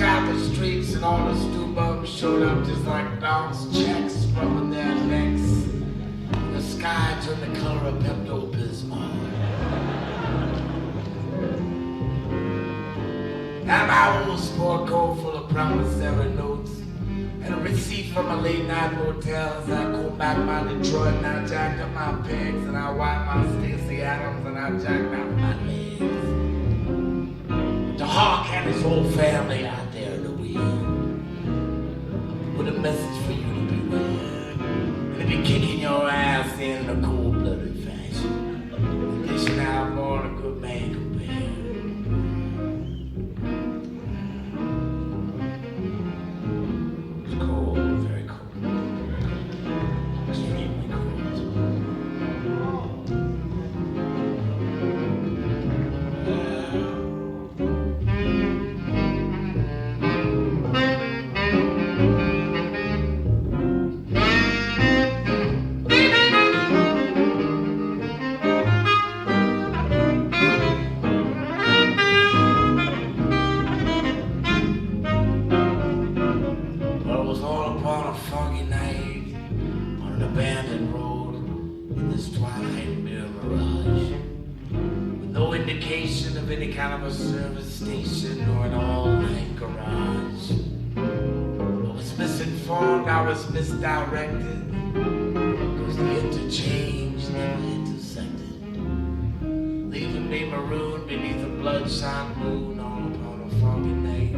out the streets and all the stew bums showed up just like bounce checks rubbing their necks. The sky turned the color of Pepto-Bismol. And my old sport coat full of promissory notes and a receipt from a late night motel as I go back my Detroit and I jacked up my pegs and I wiped my Stacey Adams and I jacked up my legs. The Hawk had his whole family out there in the wheel with a message for you to beware. And they be kicking your ass in a cold-blooded fashion. Dishing out more than a good man can bear. It's cold, very cold. Extremely cold. Foggy night on an abandoned road in this twilight mirror mirage, with no indication of any kind of a service station or an all-night garage. I was misinformed, I was misdirected, because the interchange never intersected, leaving me marooned beneath a bloodshot moon all upon a foggy night.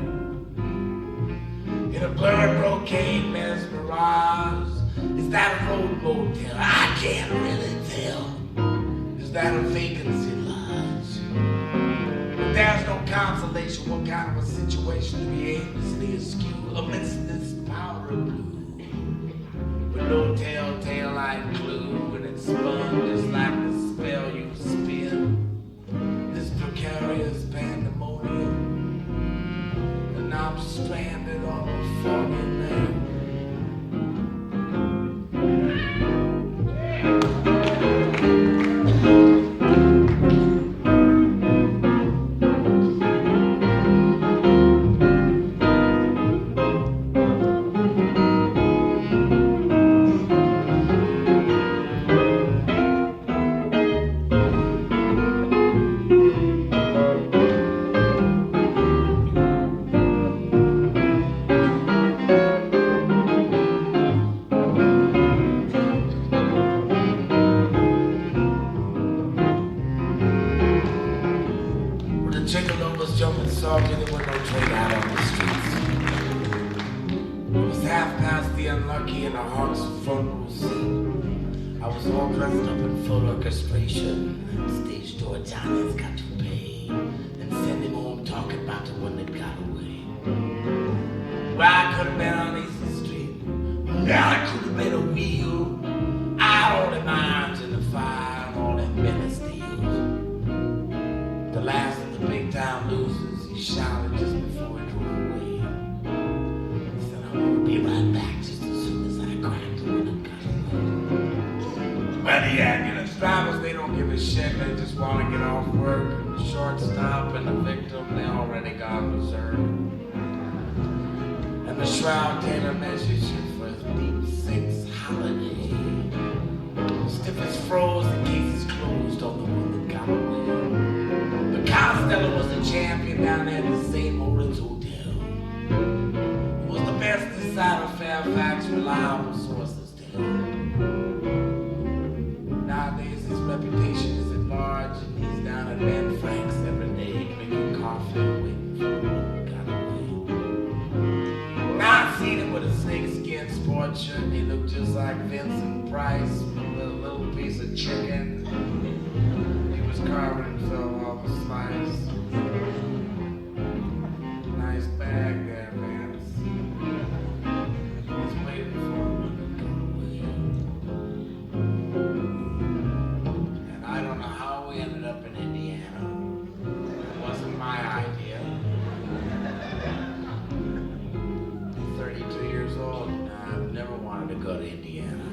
In a blurred brocade mesmerized. Is that a road motel? I can't really tell. Is that a vacancy lodge? But there's no consolation. What kind of a situation to be aimlessly askew amidst this powder blue? With no telltale light clue, and it's spun just like the spell you spin. This precarious pandemonium. And I'm stranded on a foggy night. Tenor measures you for his deep six holiday. Stiff as froze, the case is closed on the one that got away. But Costello was the champion down there at the St. Moritz Hotel. He was the best this side of Fairfax, reliable sources tell. Nowadays his reputation is at large, and he's down at Ben Frank's every day drinking coffee and waiting for one that got away. I've seen him with a snakeskin sports shirt. He looked just like Vincent Price with a little piece of chicken. He was carving himself off a slice. Nice bag there, Vance. He's waiting for him to come away. And I don't know how we ended up in Indiana. It wasn't my idea. 32 years old, I've never wanted to go to Indiana.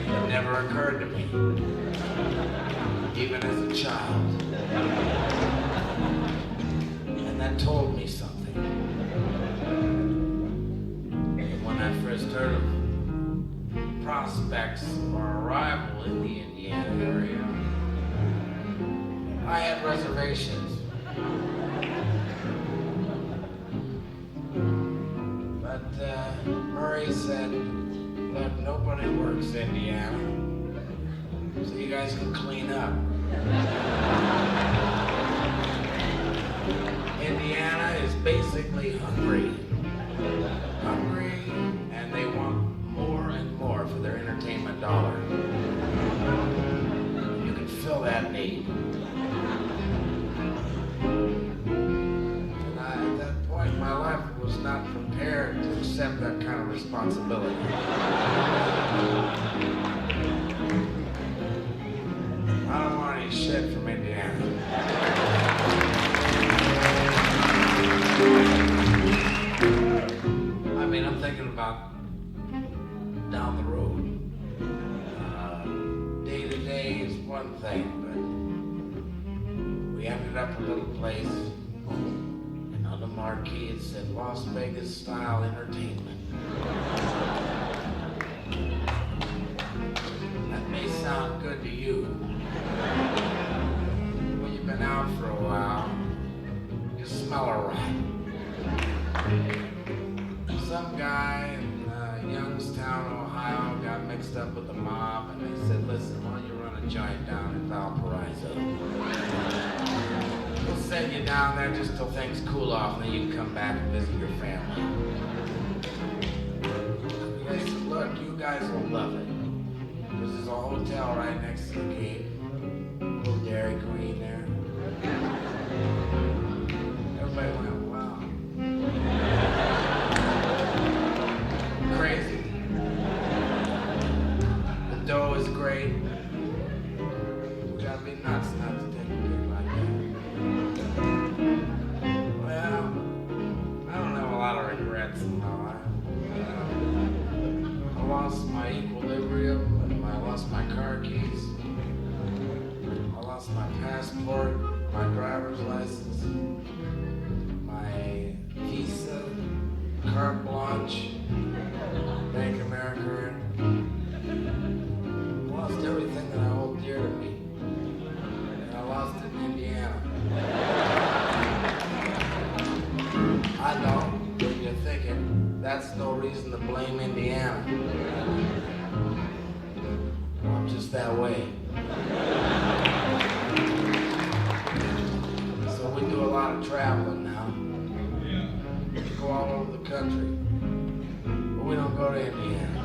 It never occurred to me, even as a child. And that that told me something. And when I first heard of prospects of our arrival in the Indiana area, I had reservations. But Murray said, look, nobody works Indiana, so you guys can clean up. Indiana is basically hungry, and they want more and more for their entertainment dollar. You can fill that need. And at that point in my life, was not prepared to accept that kind of responsibility. I don't want any shit from Indiana. I mean, I'm thinking about down the road. Day to day is one thing, but we ended up in a little place, and on the marquee it said Las Vegas style entertainment. That may sound good to you. When you've been out for a while, you smell a rat. Some guy in Youngstown, Ohio, got mixed up with the mob, and they said, listen, why don't you run a joint down in Valparaiso? We'll send you down there just till things cool off, and then you can come back and visit your family. They said, look, you guys will love it. There's a hotel right next to the gate, a little Dairy Queen there. Everybody went, wow. Crazy. The dough is great. You gotta be nuts not to take a gig like that. Well, I don't have a lot of regrets in my life. I lost my equilibrium, and I lost my car keys. I lost my passport, my driver's license, my visa, carte blanche, Bank America. I lost everything that I hold dear to me, and I lost it in Indiana. I know what you're thinking. That's no reason to blame Indiana. I'm just that way. So we do a lot of traveling now. We go all over the country. But we don't go to Indiana.